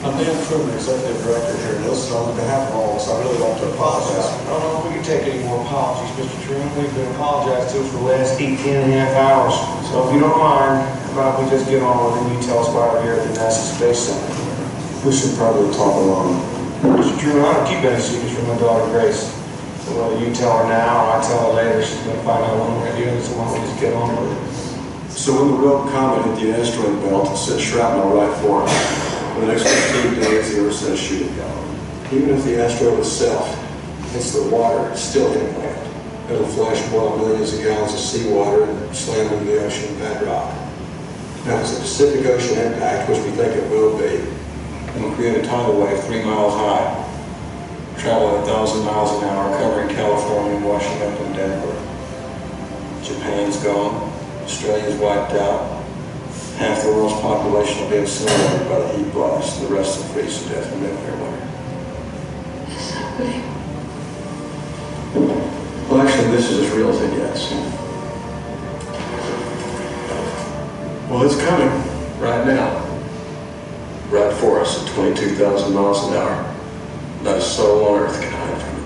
I'm Dan Truman, Executive Director here in Wilson. On behalf of all of us, I'd really like to apologize. I don't know if we can take any more apologies, Mr. Truman. We've been apologized to for the last 18.5 hours. So if you don't mind, how about we just get on and you tell us why we're here at the NASA Space Center? We should probably talk alone. Mr. Truman, I don't keep any secrets from my daughter Grace. So whether you tell her now or I tell her later, she's going to find out one way or the other, so why don't we just get on with it? So when the rogue comet hit the asteroid belt, it sent shrapnel right for it. For the next 15 days, the Earth sent a shooting gallery. Even if the asteroid itself hits the water, it's still hitting land. It'll flash boil millions of gallons of seawater and slam into the ocean bedrock. Now, if it's a Pacific Ocean impact, which we think it will be, it'll create a tidal wave 3 miles high, travel at 1,000 miles an hour, covering California, Washington, and Denver. Japan's gone. Australia's wiped out. Half the world's population will be incinerated by the heat blast. The rest will freeze to death in nuclear winter. Well, actually, this is as real as it gets. Well, it's coming right now. Right for us at 22,000 miles an hour. Not a soul on Earth can hide from it.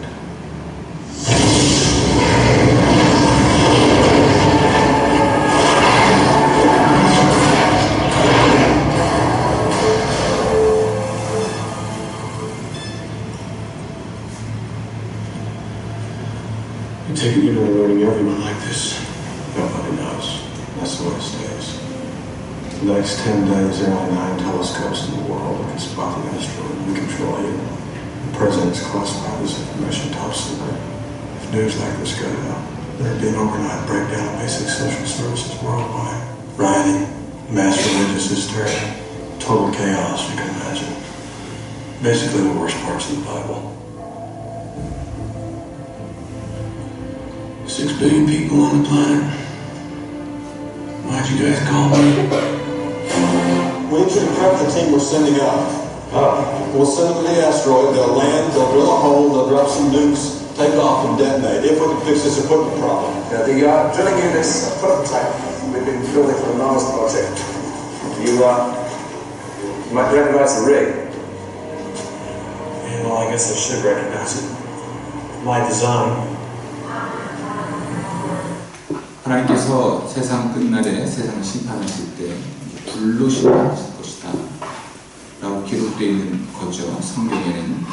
I take it you're not learning everyone like this. Nobody knows. That's the way it stays. The next 10 days, there are only 9 telescopes in the world that can spot the asteroid we control you. The president's classified this information top secret. If news like this got out, there'd be an overnight breakdown of basic social services worldwide. Rioting, mass religious hysteria, total chaos, you can imagine. Basically the worst parts of the Bible. 6 billion people on the planet. Why'd you guys call me? We need you to prep the team we're sending out. We'll send them to the asteroid, they'll land, they'll drill a hole, they'll drop some nukes, take off and detonate, if we can fix this equipment problem. Yeah, the drilling unit's a prototype we've been building for the Mars project. You might recognize the rig. Yeah, well, I guess I should recognize it. My design. 하나님께서 세상 끝날에 세상을 심판하실 때 불로 심판하실 것이다 라고 기록되어 있는 거죠. 성경에는.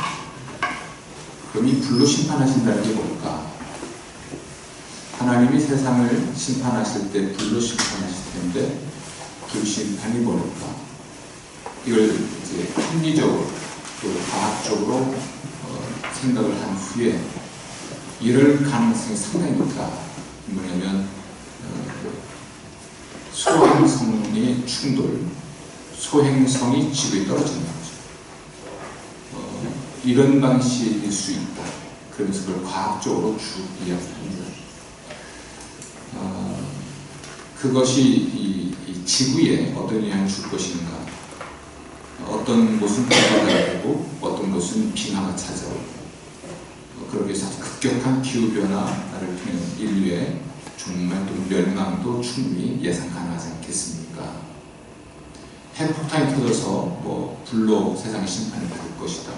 그럼 이 불로 심판하신다는 게 뭘까? 하나님이 세상을 심판하실 때 불로 심판하실 텐데 불심판이 뭘까? 이걸 이제 합리적으로 또 과학적으로 생각을 한 후에 이럴 가능성이 상당히 높다. 뭐냐면 소행성의 충돌, 소행성이 지구에 떨어지는 거죠. 이런 방식일 수 있다. 그러면서 그걸 과학적으로 쭉 이야기합니다. 그것이 이 지구에 어떤 영향을 줄 것인가, 어떤 곳은 비가 되고 어떤 곳은 빙하가 찾아오고, 그러기 위해서 급격한 기후변화를 통해 인류의 종말 또는 멸망도 충분히 예상 가능하지 않겠습니까? 핵폭탄이 터져서 불로 세상의 심판을 받을 것이다.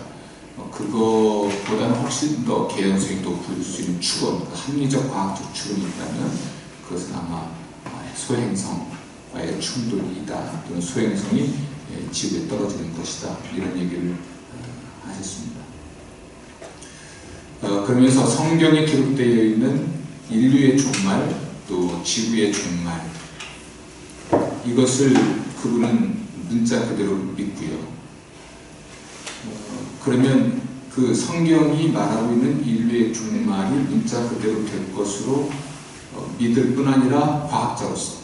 그거보다는 훨씬 더 개연성이 높을 수 있는 추론, 합리적 과학적 추론이 있다면 그것은 아마 소행성과의 충돌이다. 또는 소행성이 지구에 떨어지는 것이다. 이런 얘기를 하셨습니다. 그러면서 성경에 기록되어 있는 인류의 종말, 또 지구의 종말, 이것을 그분은 문자 그대로 믿고요. 그러면 그 성경이 말하고 있는 인류의 종말이 문자 그대로 될 것으로 믿을 뿐 아니라 과학자로서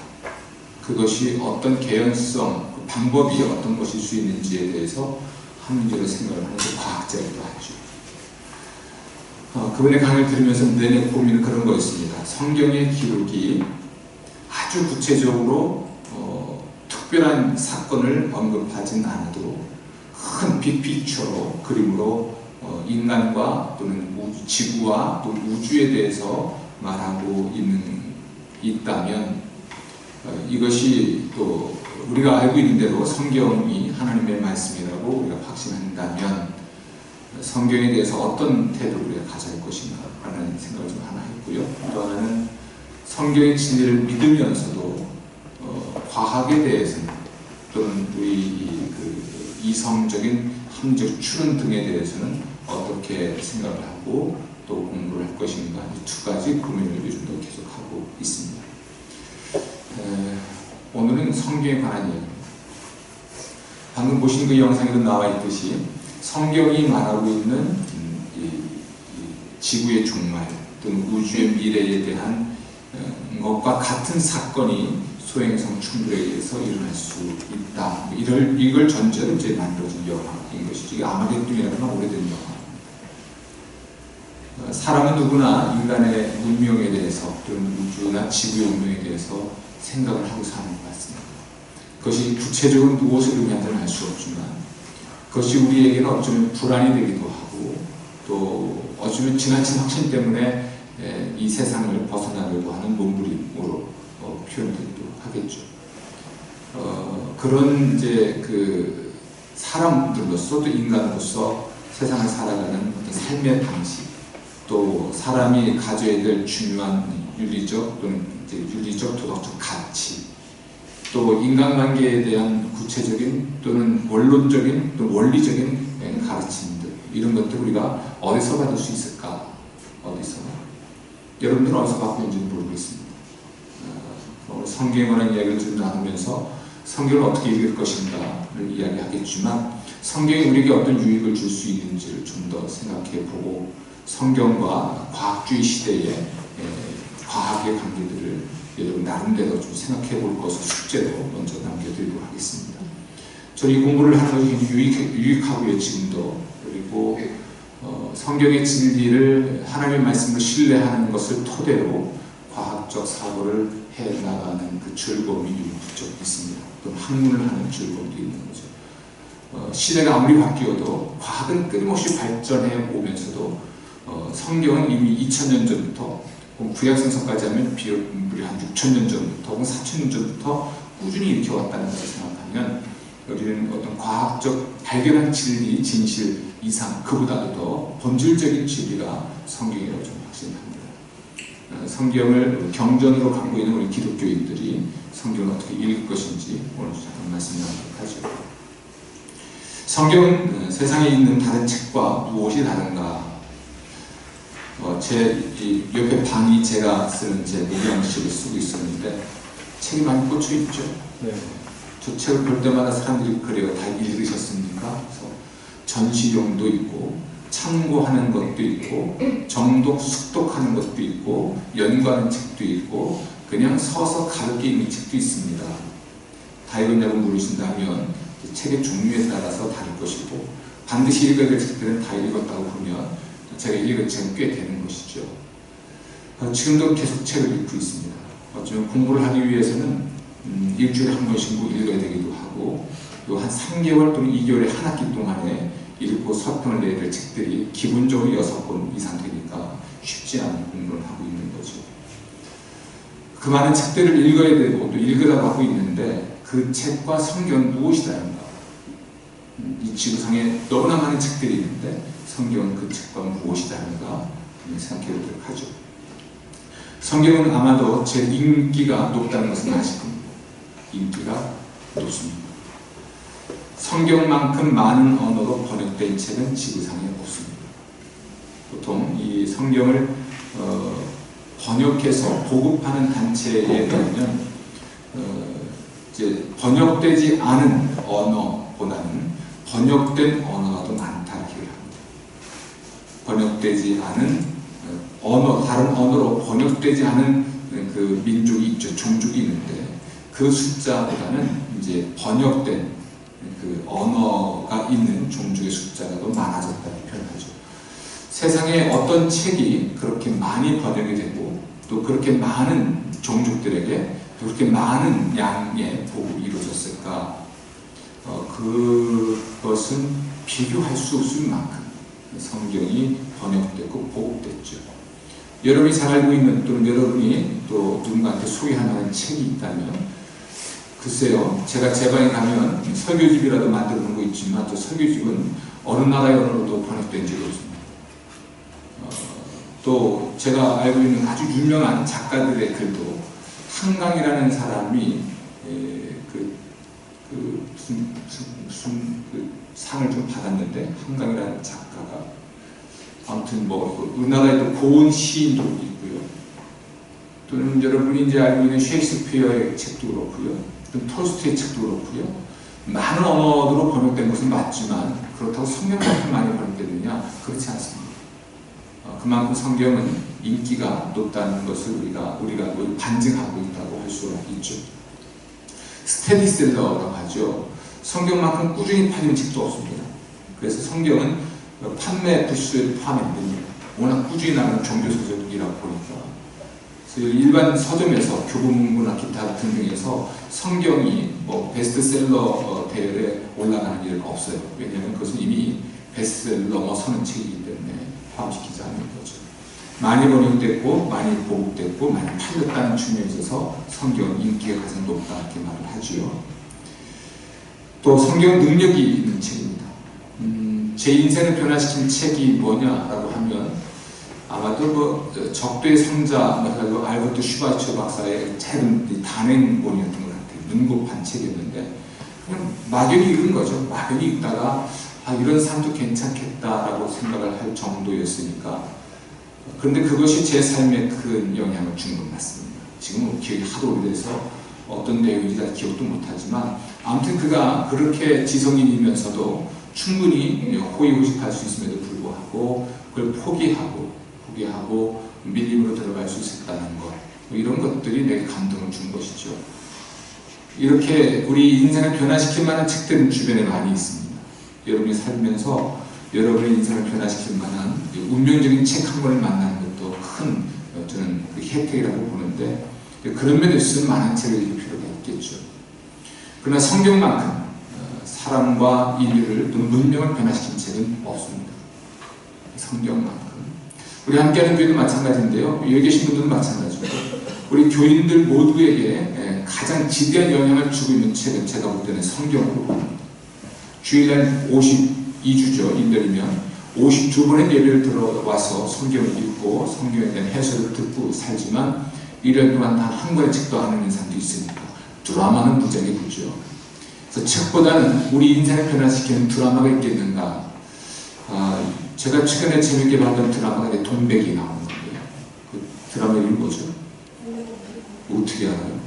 그것이 어떤 개연성, 방법이 어떤 것일 수 있는지에 대해서 합리적으로 생각을 하는 게 과학자이기도 하죠. 그분의 강의를 들으면서 내내 고민은 그런 거였습니다. 성경의 기록이 아주 구체적으로 특별한 사건을 언급하진 않아도 큰 빅피처로 그림으로 인간과 또는 지구와 또 우주에 대해서 말하고 있다면 이것이 또 우리가 알고 있는 대로 성경이 하나님의 말씀이라고 우리가 확신한다면 성경에 대해서 어떤 태도를 우리가 가져야 할 것인가 라는 생각을 좀 하나 했고요. 또 하나는 성경의 진리를 믿으면서도 과학에 대해서는 또는 우리 이성적인 함적 추론 등에 대해서는 어떻게 생각을 하고 또 공부를 할 것인가, 이 두 가지 고민을 요즘도 계속하고 있습니다. 오늘은 성경에 관한 이야기입니다. 방금 보신 그 영상에도 나와 있듯이 성경이 말하고 있는 이 지구의 종말 또는 우주의 미래에 대한 것과 같은 사건이 소행성 충돌에 의해서 일어날 수 있다. 이걸 전제로 이제 만들어진 영화인 것이죠. 이게 아마겟돈이라는 오래된 영화. 사람은 누구나 인간의 문명에 대해서 또는 우주나 지구의 운명에 대해서 생각을 하고 사는 것 같습니다. 그것이 구체적으로 무엇을 의미하는지는 알 수 없지만 그것이 우리에게는 어쩌면 불안이 되기도 하고 또 어쩌면 지나친 확신 때문에 이 세상을 벗어나려고 하는 몸부림으로 표현되기도 하겠죠. 그런 이제 그 사람들로서 또 인간으로서 세상을 살아가는 어떤 삶의 방식 또 사람이 가져야 될 중요한 윤리적 또는 이제 윤리적 도덕적 가치 또 인간관계에 대한 구체적인 또는 원론적인 또 원리적인 가르침들 이런 것들 우리가 어디서 받을 수 있을까? 어디서? 여러분들은 어디서 받고 있는지 모르겠습니다. 성경에 관한 이야기를 좀 나누면서 성경을 어떻게 읽을 것인가를 이야기하겠지만 성경이 우리에게 어떤 유익을 줄 수 있는지를 좀 더 생각해 보고 성경과 과학주의 시대의 과학의 관계들을 여러분 나름대로 좀 생각해 볼 것을 숙제로 먼저 남겨드리도록 하겠습니다. 저는 이 공부를 하는 것이 유익하고요, 지금도. 그리고 성경의 진리를 하나님의 말씀을 신뢰하는 것을 토대로 과학적 사고를 해나가는 그 즐거움이 부쩍 있습니다. 또 학문을 하는 즐거움도 있는 거죠. 시대가 아무리 바뀌어도 과학은 끊임없이 발전해 오면서도 성경은 이미 2000년 전부터 구약성서까지 하면 무려 한 6000년 전부터 혹은 4000년 전부터 꾸준히 이렇게 왔다는 것을 생각하면 우리는 어떤 과학적 발견한 진리, 진실 이상 그보다도 더 본질적인 진리가 성경이라고 좀 확신합니다. 성경을 경전으로 갖고 있는 우리 기독교인들이 성경을 어떻게 읽을 것인지 오늘 잠깐 말씀 나누도록 하죠. 성경은 세상에 있는 다른 책과 무엇이 다른가? 제 옆에 방이 제가 쓰는 제 목양식을 쓰고 있었는데 책이 많이 꽂혀 있죠. 네. 저 책을 볼 때마다 사람들이 그래요. 다 읽으셨습니까? 그래서 전시용도 있고 참고하는 것도 있고 정독, 숙독하는 것도 있고 연구하는 책도 있고 그냥 서서 가볍게 읽는 책도 있습니다. 다 읽었냐고 물으신다면 책의 종류에 따라서 다를 것이고 반드시 읽어야 될 책들은 다 읽었다고 보면 제가 읽은 책은 꽤 되는 것이죠. 지금도 계속 책을 읽고 있습니다. 어쩌면 공부를 하기 위해서는 일주일에 한 번씩 읽어야 되기도 하고 또 한 3개월 또는 2개월에 한 학기 동안에 읽고 서평을 내야 될 책들이 기본적으로 6권 이상 되니까 쉽지 않은 공부를 하고 있는 거죠. 그 많은 책들을 읽어야 되고 또 읽으라고 하고 있는데 그 책과 성경은 무엇이 다른가? 이 지구상에 너무나 많은 책들이 있는데 성경은 그 책과 무엇이 다른가 생각해 보도록 하죠. 성경은 아마도 제일 인기가 높다는 것은 아실 겁니다. 인기가 높습니다. 성경만큼 많은 언어로 번역된 책은 지구상에 없습니다. 보통 이 성경을 번역해서 보급하는 단체에 의하면 이제 번역되지 않은 언어보다는 번역된 언어가 더 많다 이렇게 합니다. 번역되지 않은 언어, 다른 언어로 번역되지 않은 그 민족이 있죠. 종족이 있는데 그 숫자보다는 이제 번역된 그 언어가 있는 종족의 숫자가 더 많아졌다고 표현하죠. 세상에 어떤 책이 그렇게 많이 번역이 되고 또 그렇게 많은 종족들에게 그렇게 많은 양의 보급이 이루어졌을까? 그것은 비교할 수 없을 만큼 성경이 번역되고 보급됐죠. 여러분이 잘 알고 있는 또는 여러분이 또 누군가한테 소개할 만한 책이 있다면 글쎄요, 제가 제 방에 가면 설교집이라도 만들어 놓은 거 있지만 또 설교집은 어느 나라의 언어로도 번역된 적이 없습니다. 또 제가 알고 있는 아주 유명한 작가들의 글도 한강이라는 사람이 무슨 상을 좀 받았는데, 한강이라는 작가가 아무튼 뭐 우리나라에 또 고은 시인도 있고요. 또는 여러분이 이제 알고 있는 셰익스피어의 책도 그렇고요. 또 톨스토이의 책도 그렇고요. 많은 언어로 번역된 것은 맞지만 그렇다고 성경만큼 많이 번역되느냐? 그렇지 않습니다. 그만큼 성경은 인기가 높다는 것을 우리가 반증하고 있다고 할 수가 있죠. 스테디셀러라고 하죠. 성경만큼 꾸준히 팔리는 책도 없습니다. 그래서 성경은 판매 부수에 포함이 안 됩니다. 워낙 꾸준히 나가는 종교서적이라고 보니까. 그래서 일반 서점에서 교보문고나 기타 등등에서 성경이 뭐 베스트셀러 대열에 올라가는 일은 없어요. 왜냐하면 그것은 이미 베스트셀러 넘어서는 책이기 때문에 포함시키지 않는 거죠. 많이 번역됐고 많이 보급됐고 많이 팔렸다는 측면에 있어서 성경은 인기가 가장 높다 이렇게 말을 하죠. 또 성경은 능력이 있는 책입니다. 제 인생을 변화시킨 책이 뭐냐라고 하면 아마도 뭐 적도의 성자 알버트 슈바처 박사의 짧은 단행본이었던 것 같아요. 능곡한 책이었는데 그냥 막연히 읽은 거죠. 막연히 읽다가 이런 삶도 괜찮겠다라고 생각을 할 정도였으니까. 그런데 그것이 제 삶에 큰 영향을 준 것 같습니다. 지금은 기억이 하도 오래돼서 어떤 내용인지 잘 기억도 못하지만 아무튼 그가 그렇게 지성인이면서도 충분히 호의호식할 수 있음에도 불구하고 그걸 포기하고 믿음으로 들어갈 수 있었다는 것, 이런 것들이 내게 감동을 준 것이죠. 이렇게 우리 인생을 변화시킬 만한 책들은 주변에 많이 있습니다. 여러분이 살면서 여러분의 인생을 변화시킬 만한 운명적인 책 한 권을 만나는 것도 큰 저는 혜택이라고 보는데, 그런 면에서 많은 책을 읽을 필요가 있겠죠. 그러나 성경만큼 사람과 인류를 또는 문명을 변화시킨 책은 없습니다. 성경만큼. 우리 함께하는 교회도 마찬가지인데요. 여기 계신 분들도 마찬가지고 우리 교인들 모두에게 가장 지대한 영향을 주고 있는 책은 제가 볼 때는 성경으로 봅니다. 주일날 52주죠. 1년이면 52번의 예배를 들어와서 성경을 읽고 성경에 대한 해설을 듣고 살지만 1년 동안 단 한 권의 책도 안 읽는 사람도 있으니까 드라마는 무지하게 보죠. 그래서 책보다는 우리 인생을 변화시키는 드라마가 있겠는가. 제가 최근에 재밌게 봤던 드라마가 돈백이 나오는 건데요. 그 드라마 이름이 뭐죠? 어떻게 알아요?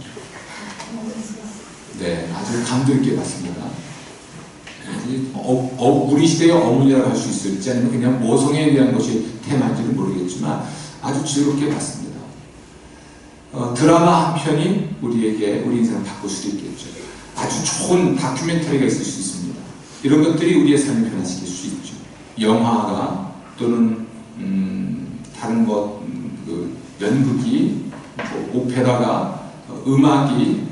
네, 아주 감동 있게 봤습니다. 우리 시대의 어머니라고 할 수 있을지 아니면 그냥 모성애에 대한 것이 테마인지는 모르겠지만 아주 즐겁게 봤습니다. 드라마 한 편이 우리에게 우리 인생을 바꿀 수도 있겠죠. 아주 좋은 다큐멘터리가 있을 수 있습니다. 이런 것들이 우리의 삶을 변화시킬 수 있죠. 영화가 또는 다른 것, 연극이, 오페라가, 음악이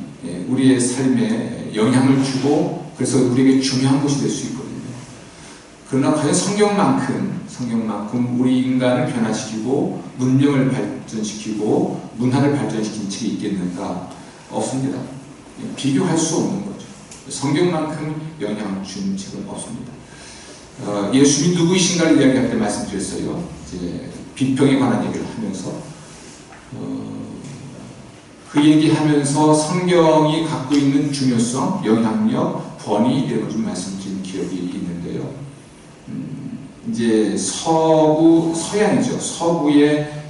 우리의 삶에 영향을 주고 그래서 우리에게 중요한 것이 될 수 있거든요. 그러나 과연 성경만큼 우리 인간을 변화시키고 문명을 발전시키고 문화를 발전시킨 책이 있겠는가? 없습니다. 비교할 수 없는 거죠. 성경만큼 영향을 준 책은 없습니다. 예수님이 누구이신가를 이야기할 때 말씀드렸어요. 이제 비평에 관한 얘기를 하면서 그 얘기하면서 성경이 갖고 있는 중요성, 영향력, 권위 이런 걸 좀 말씀드린 기억이 있는데요. 이제 서양이죠. 서구의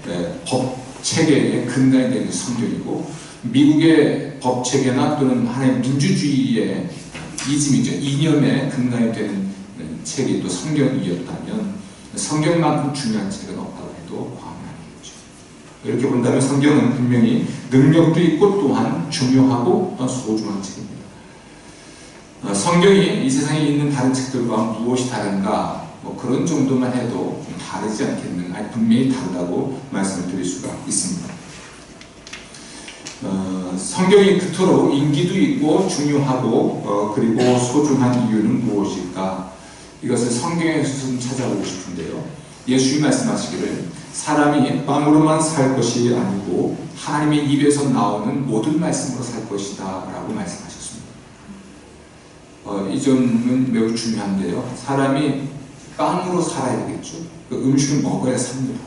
법 체계의 근간이 되는 성경이고 미국의 법 체계나 또는 하나의 민주주의의 이즘이죠. 이념의 근간이 되는 책이 또 성경이었다면 성경만큼 중요한 책은 없다고 해도 과언이 아니겠죠. 이렇게 본다면 성경은 분명히 능력도 있고 또한 중요하고 또한 소중한 책입니다. 성경이 이 세상에 있는 다른 책들과 무엇이 다른가? 뭐 그런 정도만 해도 다르지 않겠는가? 아니, 분명히 다르다고 말씀을 드릴 수가 있습니다. 성경이 그토록 인기도 있고 중요하고 그리고 소중한 이유는 무엇일까? 이것을 성경에서 좀 찾아보고 싶은데요. 예수님이 말씀하시기를 사람이 빵으로만 살 것이 아니고 하나님의 입에서 나오는 모든 말씀으로 살 것이다 라고 말씀하셨습니다. 이 점은 매우 중요한데요. 사람이 빵으로 살아야 되겠죠. 그 음식을 먹어야 삽니다.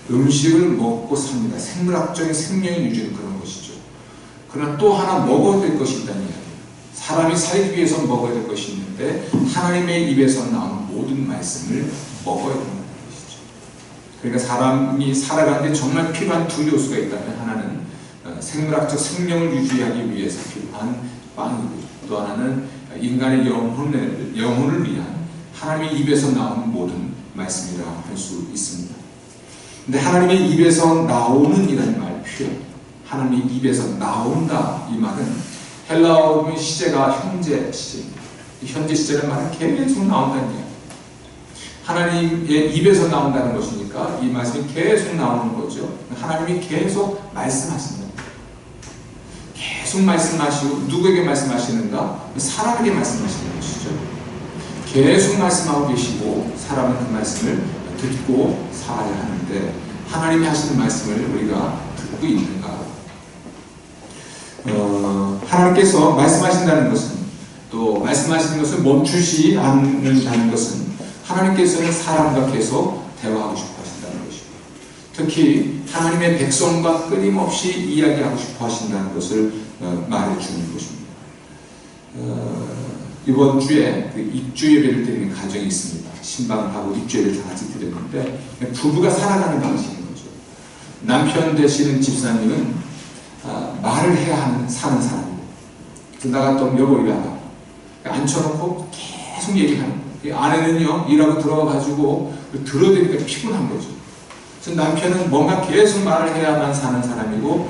음식을 먹고 삽니다. 생물학적인 생명의 유지는 그런 것이죠. 그러나 또 하나 먹어야 될 것이 있다는 이야기예요. 사람이 살기 위해서 먹어야 될 것이 있는데 하나님의 입에서 나오는 모든 말씀을 먹어야 된다는 것이죠. 그러니까 사람이 살아가는데 정말 필요한 두 요소가 있다면 하나는 생물학적 생명을 유지하기 위해서 필요한 빵이고 또 하나는 인간의 영혼을 위한 하나님의 입에서 나오는 모든 말씀이라고 할 수 있습니다. 근데 하나님의 입에서 나오는 이라는 말 표현, 하나님의 입에서 나온다 이 말은 헬라어 시제가 현재 시제입니다. 현재 시제라는 말은 계속 나온다는 얘기예요. 하나님의 입에서 나온다는 것이니까 이 말씀이 계속 나오는 거죠. 하나님이 계속 말씀하신다. 계속 말씀하시고 누구에게 말씀하시는가? 사람에게 말씀하시는 것이죠. 계속 말씀하고 계시고 사람은 그 말씀을 듣고 살아야 하는데 하나님이 하시는 말씀을 우리가 듣고 있는가? 하나님께서 말씀하신다는 것은 또 말씀하시는 것을 멈추지 않는다는 것은 하나님께서는 사람과 계속 대화하고 싶어 하신다는 것이고 특히 하나님의 백성과 끊임없이 이야기하고 싶어 하신다는 것을 말해주는 것입니다. 이번 주에 그 입주 예배를 드리는 가정이 있습니다. 신방을 하고 입주 예배를 다 같이 드렸는데 부부가 살아가는 방식인 거죠. 남편 되시는 집사님은 말을 해야 사는 사람이고 나갔다 오면 여보 이리 와봐. 앉혀놓고 계속 얘기하는 거예요. 아내는요 일하고 들어와가지고 들어대니까 피곤한 거죠. 그래서 남편은 뭔가 계속 말을 해야만 사는 사람이고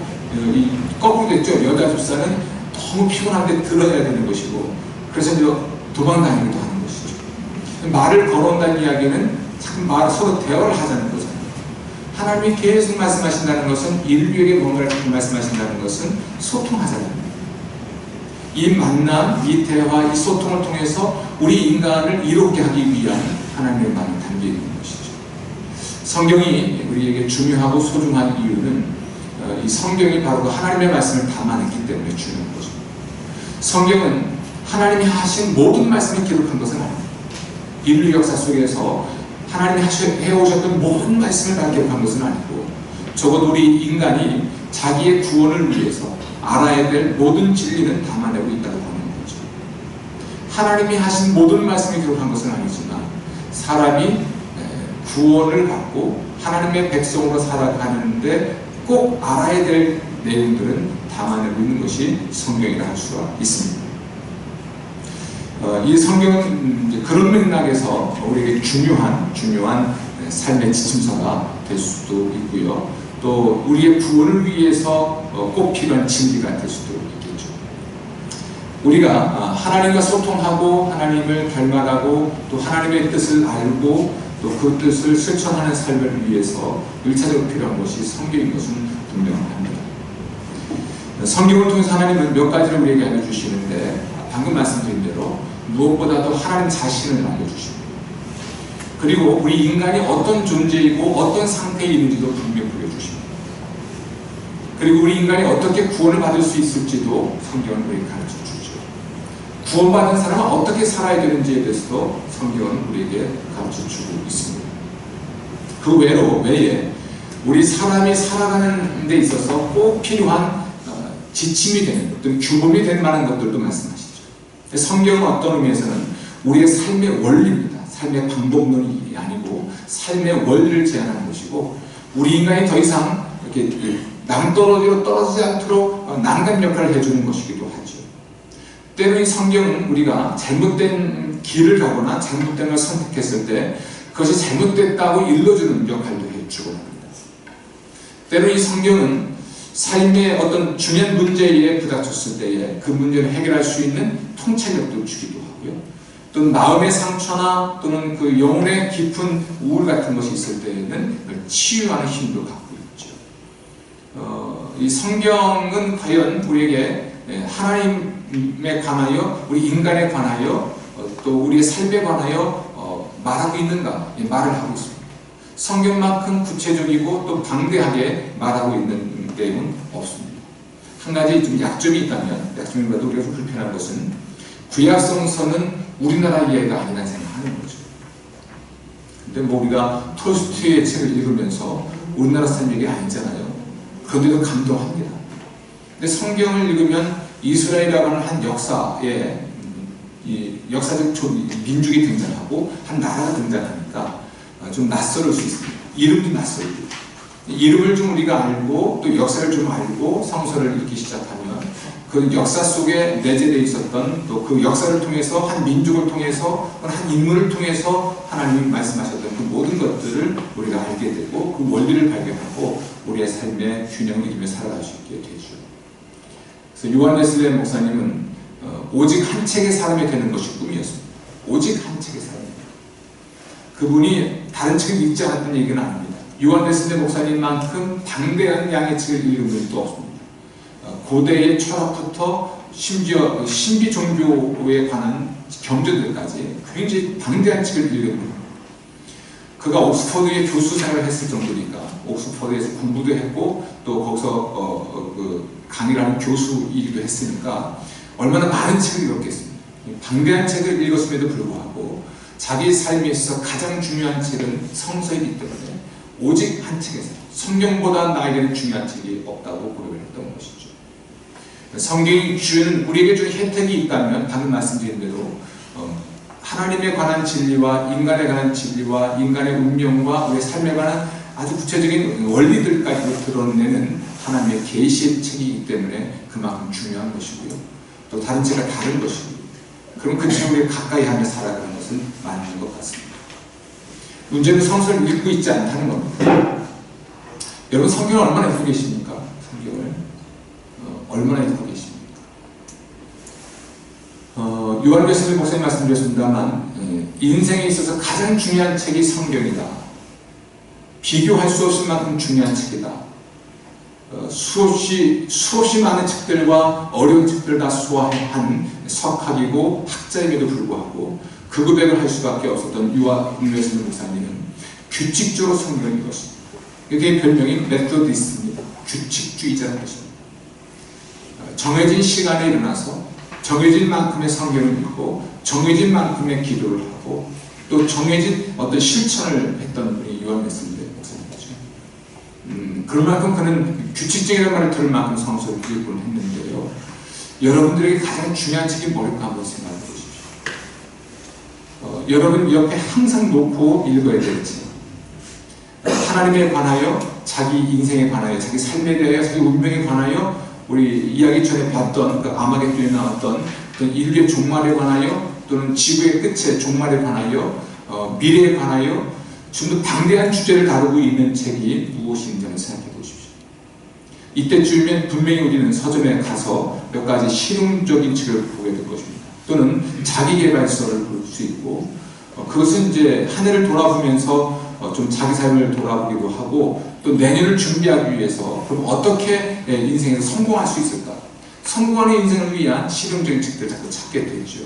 거꾸로 됐죠. 여자 집사는 너무 피곤한데 들어야 되는 것이고 그래서 이제 도망다니기도 하는 것이죠. 말을 걸어온다는 이야기는 자꾸 서로 대화를 하자는 거잖아요. 하나님이 계속 말씀하신다는 것은 인류에게 뭔가를 말씀하신다는 것은 소통하자는 거예요. 이 만남, 이 대화, 이 소통을 통해서 우리 인간을 이롭게 하기 위한 하나님의 마음이 담겨 있는 것이죠. 성경이 우리에게 중요하고 소중한 이유는 이 성경이 바로 그 하나님의 말씀을 담아냈기 때문에 중요한 것입니다. 성경은 하나님이 하신 모든 말씀을 기록한 것은 아닙니다. 인류 역사 속에서 하나님이 해오셨던 모든 말씀을 다 기록한 것은 아니고 적어도 우리 인간이 자기의 구원을 위해서 알아야 될 모든 진리는 담아내고 있다고 보는 거죠. 하나님이 하신 모든 말씀을 기록한 것은 아니지만 사람이 구원을 받고 하나님의 백성으로 살아가는데 꼭 알아야 될 내용들은 담아내고 있는 것이 성경이라 할 수가 있습니다. 이 성경은 그런 맥락에서 우리에게 중요한 삶의 지침서가 될 수도 있고요. 또 우리의 구원을 위해서 꼭 필요한 진리가 될 수도 있겠죠. 우리가 하나님과 소통하고 하나님을 닮아가고 또 하나님의 뜻을 알고 또 그 뜻을 실천하는 삶을 위해서 1차적으로 필요한 것이 성경인 것은 분명합니다. 성경을 통해서 하나님은 몇 가지를 우리에게 알려주시는데 방금 말씀드린 대로 무엇보다도 하나님 자신을 알려주십니다. 그리고 우리 인간이 어떤 존재이고 어떤 상태에 있는지도 분명히 보여주십니다. 그리고 우리 인간이 어떻게 구원을 받을 수 있을지도 성경은 우리에게 가르쳐주죠. 구원받은 사람은 어떻게 살아야 되는지에 대해서도 성경은 우리에게 가르쳐주고 있습니다. 그 외에 우리 사람이 살아가는 데 있어서 꼭 필요한 지침이 되는 어떤 규범이 될 만한 것들도 말씀하시죠. 성경은 어떤 의미에서는 우리의 삶의 원리입니다. 삶의 방법론이 아니고 삶의 원리를 제안하는 것이고 우리 인간이 더 이상 이렇게 낭떠러지로 떨어지지 않도록 난간 역할을 해주는 것이기도 하죠. 때로 이 성경은 우리가 잘못된 길을 가거나 잘못된 걸 선택했을 때 그것이 잘못됐다고 일러주는 역할도 해주곤 합니다. 때로 이 성경은 삶의 어떤 중요한 문제에 부닥쳤을 때에 그 문제를 해결할 수 있는 통찰력도 주기도 하고요. 또는 마음의 상처나 또는 그 영혼의 깊은 우울 같은 것이 있을 때에는 그걸 치유하는 힘도 갖고 있죠. 이 성경은 과연 우리에게 하나님에 관하여 우리 인간에 관하여 또 우리의 삶에 관하여 말하고 있는가? 말을 하고 있습니다. 성경만큼 구체적이고 또 방대하게 말하고 있는 내용은 없습니다. 한 가지 좀 약점이 있다면, 약점이라도 우리가 좀 불편한 것은 구약 성서는 우리나라 이야기가 아니라는 생각하는 거죠. 근데 뭐 우리가 톨스토이의 책을 읽으면서 우리나라 사람 얘기 아니잖아요. 그런데도 감동합니다. 근데 성경을 읽으면 이스라엘이라고 하는 한 역사에 이 역사적 민족이 등장하고 한 나라가 등장하니까 좀 낯설을 수 있습니다. 이름도 낯설고 이름을 좀 우리가 알고 또 역사를 좀 알고 성서를 읽기 시작하면 그 역사 속에 내재되어 있었던 또 그 역사를 통해서 한 민족을 통해서 한 인물을 통해서 하나님이 말씀하셨던 그 모든 것들을 우리가 알게 되고 그 원리를 발견하고 우리의 삶의 균형을 이루며 살아갈 수 있게 되죠. 그래서 요한 웨슬리 목사님은 오직 한 책의 사람이 되는 것이 꿈이었습니다. 오직 한 책의 사람. 그분이 다른 책을 읽지 않았던 얘기는 아닙니다. 요한 웨슬리 목사님만큼 방대한 양의 책을 읽은 분이 또 없습니다. 고대의 철학부터 심지어 신비 종교에 관한 경전들까지 굉장히 방대한 책을 읽은 분입니다. 그가 옥스퍼드의 교수 생활을 했을 정도니까 옥스퍼드에서 공부도 했고 또 거기서 강의를 하는 교수이기도 했으니까 얼마나 많은 책을 읽었겠습니까? 방대한 책을 읽었음에도 불구하고 자기 삶에 있어서 가장 중요한 책은 성서이기 때문에 오직 한 책에서 성경보다 나에게는 중요한 책이 없다고 고백을 했던 것이죠. 성경이 주는 우리에게 주는 혜택이 있다면 방금 말씀드린 대로 하나님에 관한 진리와 인간에 관한 진리와 인간의 운명과 우리의 삶에 관한 아주 구체적인 원리들까지도 드러내는 하나님의 계시의 책이기 때문에 그만큼 중요한 것이고요. 또 다른 책과 다른 것이고요. 그럼 그 책을 우리가 가까이 하며 살아가는 것은 맞는 것 같습니다. 문제는 성서를 읽고 있지 않다는 겁니다. 여러분 성경을 얼마나 읽고 계십니까? 성경을 얼마나 읽고 계십니까? 요한 웨슬리 목사님 말씀드렸습니다만 인생에 있어서 가장 중요한 책이 성경이다. 비교할 수 없을 만큼 중요한 책이다. 수없이 많은 책들과 어려운 책들을 다 소화한 석학이고 학자임에도 불구하고 그 고백을 할 수밖에 없었던 요한 웨슬리 목사님은 규칙적으로 성경을 읽었습니다. 그게 별명이 메토디스트입니다. 규칙주의자라는 것입니다. 정해진 시간에 일어나서 정해진 만큼의 성경을 읽고 정해진 만큼의 기도를 하고 또 정해진 어떤 실천을 했던 분이 요한 웨슬리 목사님이죠. 그만큼 그는 규칙적이라는 말을 들을 만큼 성서를 읽곤 했는데요. 여러분들에게 가장 중요한 책이 뭘까 한번 생각해 보십시오. 여러분 옆에 항상 놓고 읽어야 될 책. 하나님에 관하여, 자기 인생에 관하여, 자기 삶에 대하여, 자기 운명에 관하여 우리 이야기 전에 봤던 그 아마겟돈에 나왔던 인류의 종말에 관하여 또는 지구의 끝에 종말에 관하여 미래에 관하여 좀 더 방대한 주제를 다루고 있는 책이 무엇인지 한번 생각해 보십시오. 이때쯤이면 분명히 우리는 서점에 가서 몇 가지 실용적인 책을 보게 될 것입니다. 또는 자기개발서를 볼 수 있고 그것은 이제 한 해를 돌아보면서 좀 자기 삶을 돌아보기도 하고 또 내년을 준비하기 위해서 그럼 어떻게 인생에서 성공할 수 있을까? 성공하는 인생을 위한 실용적인 책들을 자꾸 찾게 되죠.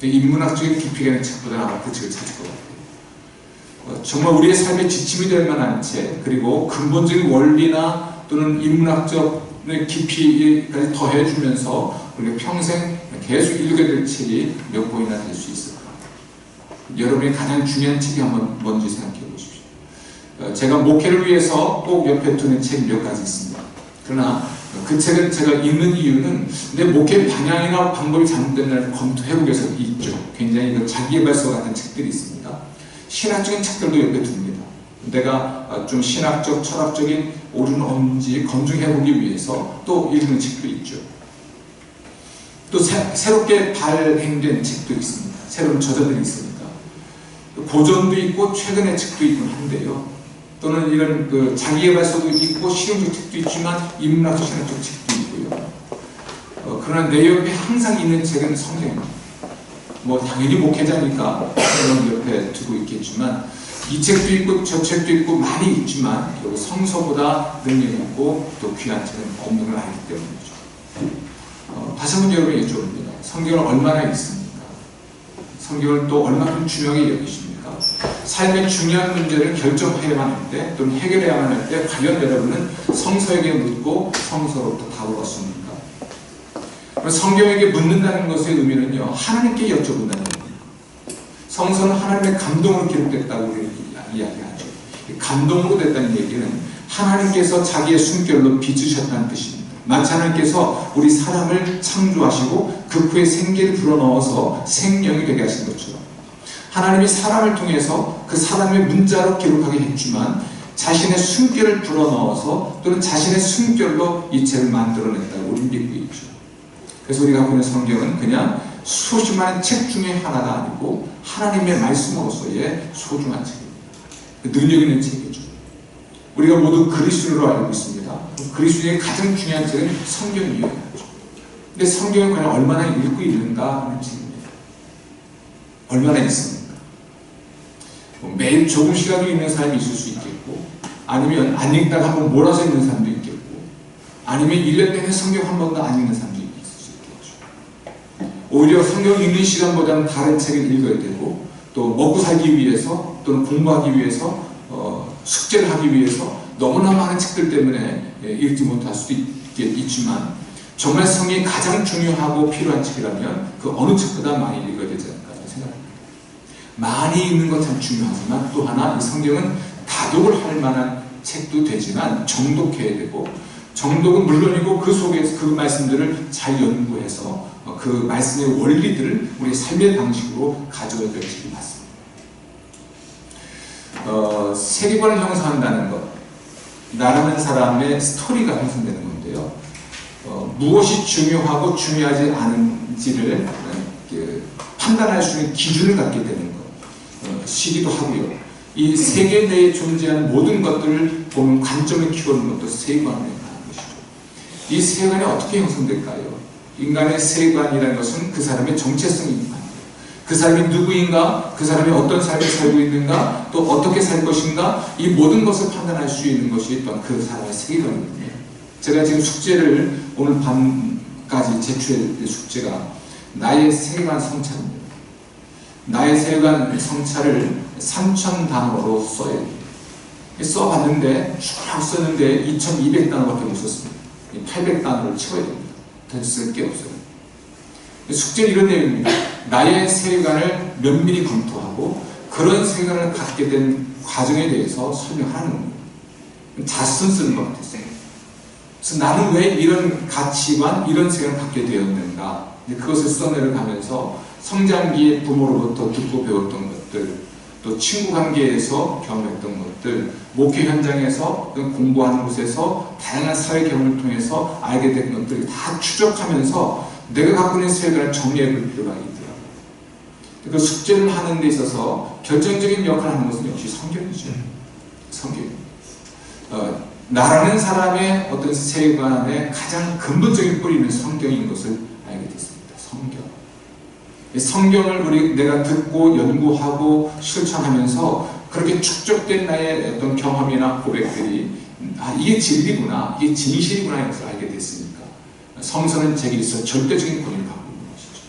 인문학적인 깊이가 있는 책보다는 아마 그 책을 찾을 것 같아요. 정말 우리의 삶에 지침이 될 만한 책, 그리고 근본적인 원리나 또는 인문학적 깊이까지 더해주면서 우리가 평생 계속 읽게 될 책이 몇 권이나 될 수 있을까? 여러분의 가장 중요한 책이 한번 뭔지 생각해 보십시오. 제가 목회를 위해서 꼭 옆에 두는 책이 몇 가지 있습니다. 그러나 그 책은 제가 읽는 이유는 내 목회 방향이나 방법이 잘못된 날 검토해보기 위해서 있죠. 굉장히 자기개발서 같은 책들이 있습니다. 신학적인 책들도 옆에 둡니다. 내가 좀 신학적, 철학적인 옳은 없는지 검증해보기 위해서 또 읽는 책도 있죠. 또 새롭게 발행된 책도 있습니다. 새로운 저자들이 있으니까. 고전도 있고 최근의 책도 있곤 한데요. 또는 이런 그 자기개발서도 있고 실용적 책도 있지만 인문학적 신학적 책도 있고요. 그러나 내 옆에 항상 있는 책은 성경입니다. 뭐 당연히 목회자니까 성경 옆에 두고 있겠지만 이 책도 있고 저 책도 있고 많이 있지만 성서보다 능력 있고 또 귀한 책은 없는 걸 알기 때문이죠. 다시 한번 여러분 여쭤봅니다. 성경을 얼마나 읽습니까? 성경을 또 얼마큼 중요하게 여기십니까? 삶의 중요한 문제를 결정해야만 할 때 또는 해결해야만 할 때 과연 여러분은 성서에게 묻고 성서로부터 답을 얻습니까? 성경에게 묻는다는 것의 의미는요, 하나님께 여쭤본다는 겁니다. 성서는 하나님의 감동으로 기록됐다고 우리는 이야기하죠. 감동으로 됐다는 얘기는 하나님께서 자기의 숨결로 비추셨다는 뜻입니다. 마치 하나님께서 우리 사람을 창조하시고 그 후에 생기를 불어넣어서 생명이 되게 하신 것처럼 하나님이 사람을 통해서 그 사람의 문자로 기록하게 했지만 자신의 숨결을 불어넣어서 또는 자신의 숨결로 이 책을 만들어냈다고 우리는 믿고 있죠. 그래서 우리가 보는 성경은 그냥 수십 많은 책 중에 하나가 아니고 하나님의 말씀으로서의 소중한 책입니다. 능력 있는 책이죠. 우리가 모두 그리스도로 알고 있습니다. 그리스도의 가장 중요한 책은 성경이에요. 근데 성경을 과연 얼마나 읽고 있는가 하는 책입니다. 얼마나 읽습니까? 매일 조금씩이라도 읽는 사람이 있을 수 있겠고, 아니면 안 읽다가 한번 몰아서 읽는 사람도 있겠고, 아니면 1년 내내 성경 한 번도 안 읽는 사람도 있을 수 있겠죠. 오히려 성경 읽는 시간보다는 다른 책을 읽어야 되고, 또 먹고 살기 위해서 또는 공부하기 위해서 숙제를 하기 위해서 너무나 많은 책들 때문에 읽지 못할 수도 있지만 정말 성경이 가장 중요하고 필요한 책이라면 그 어느 책보다 많이 읽어야 되지 않을까 생각합니다. 많이 읽는 건 참 중요하지만 또 하나 이 성경은 다독을 할 만한 책도 되지만 정독해야 되고, 정독은 물론이고 그 속에서 그 말씀들을 잘 연구해서 그 말씀의 원리들을 우리 삶의 방식으로 가져야 될 책이 맞습니다. 세계관을 형성한다는 것, 나라는 사람의 스토리가 형성되는 건데요. 무엇이 중요하고 중요하지 않은지를 판단할 수 있는 기준을 갖게 되는 것이기도 하고요. 이 세계 내에 존재하는 모든 것들을 보는 관점을 키우는 것도 세계관을 하는 것이죠. 이 세계관이 어떻게 형성될까요? 인간의 세계관이라는 것은 그 사람의 정체성입니다. 그 사람이 누구인가, 그 사람이 어떤 삶을 살고 있는가, 또 어떻게 살 것인가, 이 모든 것을 판단할 수 있는 것이 또한 그 사람의 세계관입니다. 제가 지금 숙제를 오늘 밤까지 제출할 숙제가 나의 세계관 성찰입니다. 나의 세계관 성찰을 3,000단어로 써야 됩니다. 써봤는데 쭉 썼는데 2,200단어밖에 못 썼습니다. 800단어를 채워야 됩니다. 더 쓸 게 없어요. 숙제는 이런 내용입니다. 나의 세계관을 면밀히 검토하고 그런 세계관을 갖게 된 과정에 대해서 설명하는 겁니다. 자선 쓰는 것 같았어요. 그래서 나는 왜 이런 가치관, 이런 세계관을 갖게 되었는가, 그것을 써내려가면서 성장기에 부모로부터 듣고 배웠던 것들, 또 친구 관계에서 경험했던 것들, 목회 현장에서 공부하는 곳에서 다양한 사회 경험을 통해서 알게 된 것들을 다 추적하면서 내가 갖고 있는 세계관을 정리해 볼 필요가 있더라고요. 그 숙제를 하는 데 있어서 결정적인 역할을 하는 것은 역시 성경이죠. 성경. 나라는 사람의 어떤 세계관의 가장 근본적인 뿌리는 성경인 것을 알게 됐습니다. 성경. 성경을 내가 듣고 연구하고 실천하면서 그렇게 축적된 나의 어떤 경험이나 고백들이 이게 진리구나, 이게 진실이구나 이런 것을 알게 됐으니까 성서는 제게 있어 절대적인 권위를 갖고 있는 것이죠.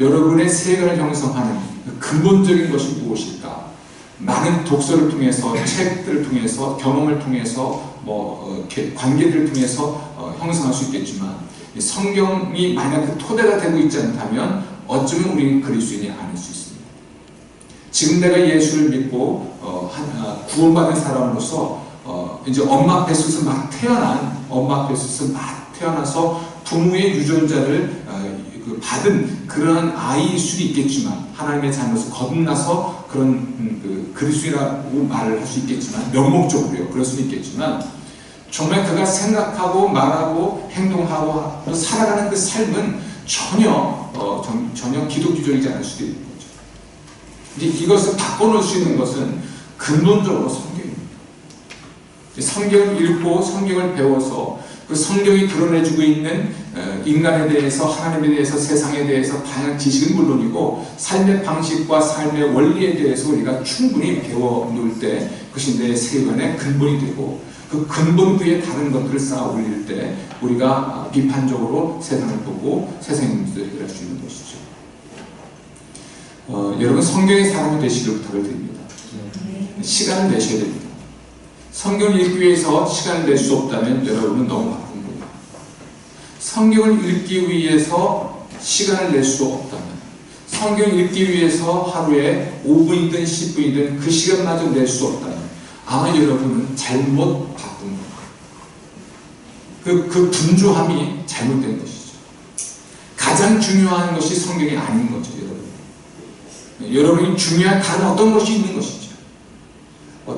여러분의 세계관을 형성하는 근본적인 것이 무엇일까? 많은 독서를 통해서, 책들을 통해서, 경험을 통해서, 관계들을 통해서 형성할 수 있겠지만 성경이 만약 그 토대가 되고 있지 않다면 어쩌면 우리는 그리스도인이 아닐 수 있습니다. 지금 내가 예수를 믿고 구원받은 사람으로서 이제 엄마 앞에서 막 태어나서 부모의 유전자를 받은 그러한 아이일 수도 있겠지만, 하나님의 자녀로서 거듭나서 그런 그리스도라고 말을 할 수 있겠지만, 명목적으로요, 그럴 수도 있겠지만, 정말 그가 생각하고 말하고 행동하고 또 살아가는 그 삶은 전혀 기독교적이지 않을 수도 있는 거죠. 이제 이것을 바꿔놓을 수 있는 것은 근본적으로 성경입니다. 성경을 읽고 성경을 배워서 그 성경이 드러내주고 있는 인간에 대해서, 하나님에 대해서, 세상에 대해서 다양한 지식은 물론이고 삶의 방식과 삶의 원리에 대해서 우리가 충분히 배워놓을 때 그것이 내 세계관의 근본이 되고, 그 근본 위에 다른 것들을 쌓아 올릴 때 우리가 비판적으로 세상을 보고 세상의 문제를 해결할 수 있는 것이죠. 여러분, 성경의 사람이 되시길 부탁을 드립니다. 시간을 내셔야 됩니다. 성경을 읽기 위해서 시간을 낼 수 없다면 여러분은 너무 바쁜 거예요. 성경을 읽기 위해서 시간을 낼 수 없다면, 성경을 읽기 위해서 하루에 5분이든 10분이든 그 시간마저 낼 수 없다면 아마 여러분은 잘못 바꾼 거예요. 그 분주함이 잘못된 것이죠. 가장 중요한 것이 성경이 아닌 거죠, 여러분. 여러분이 중요한 다른 어떤 것이 있는 것이죠.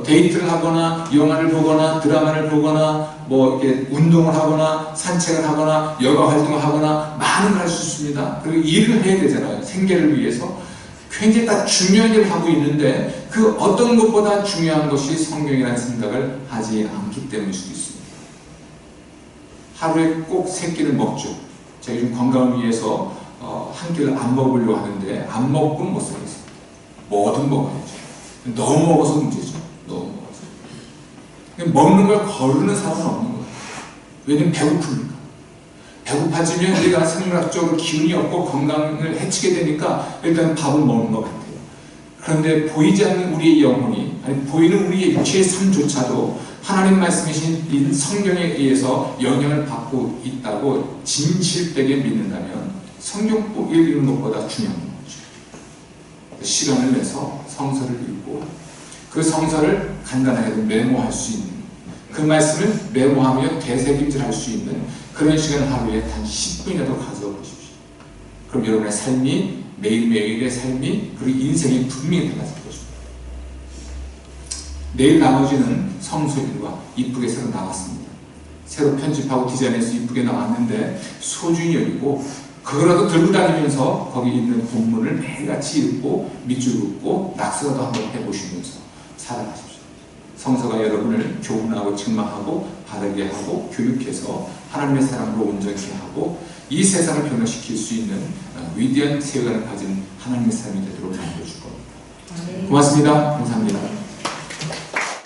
데이트를 하거나 영화를 보거나 드라마를 보거나 이렇게 운동을 하거나 산책을 하거나 여가 활동을 하거나 많은 걸 할 수 있습니다. 그리고 일을 해야 되잖아요. 생계를 위해서 굉장히 다 중요한 일을 하고 있는데 그 어떤 것보다 중요한 것이 성경이라는 생각을 하지 않기 때문일 수도 있습니다. 하루에 꼭 3끼를 먹죠. 제가 요즘 건강을 위해서 한 끼를 안 먹으려고 하는데 안 먹고는 못 살겠어요. 뭐든 먹어야죠. 너무 먹어서 문제죠. 너무 먹어서. 먹는 걸 거르는 사람은 없는 거예요. 왜냐면 배고프니까. 배고파지면 우리가 생물학적으로 기운이 없고 건강을 해치게 되니까 일단 밥을 먹는 것 같아요. 그런데 보이지 않는 우리의 영혼이, 아니 보이는 우리의 육체의 삶조차도 하나님 말씀이신 이 성경에 의해서 영향을 받고 있다고 진실되게 믿는다면 성경 읽는 것보다 중요한 거죠. 시간을 내서 성서를 읽고 그 성서를 간단하게도 메모할 수 있는, 그 말씀을 메모하며 되새김질할 수 있는 그런 시간을 하루에 단 10분이라도 가져보십시오. 그럼 여러분의 삶이, 매일매일의 삶이, 그리고 인생이 분명히 달라질 것입니다. 내일 나머지는 성서일과 이쁘게 새로 나왔습니다. 새로 편집하고 디자인해서 이쁘게 나왔는데 소중히 여기고 그거라도 들고 다니면서 거기 있는 본문을 매일같이 읽고 밑줄 긋고 낙서라도 한번 해보시면서 살아가십시오. 성서가 여러분을 교훈하고 책망하고 바르게 하고 교육해서 하나님의 사람으로 온전케 하고 이 세상을 변화시킬 수 있는 위대한 세계관을 가진 하나님의 삶이 되도록 만들어줄 겁니다. 고맙습니다. 감사합니다.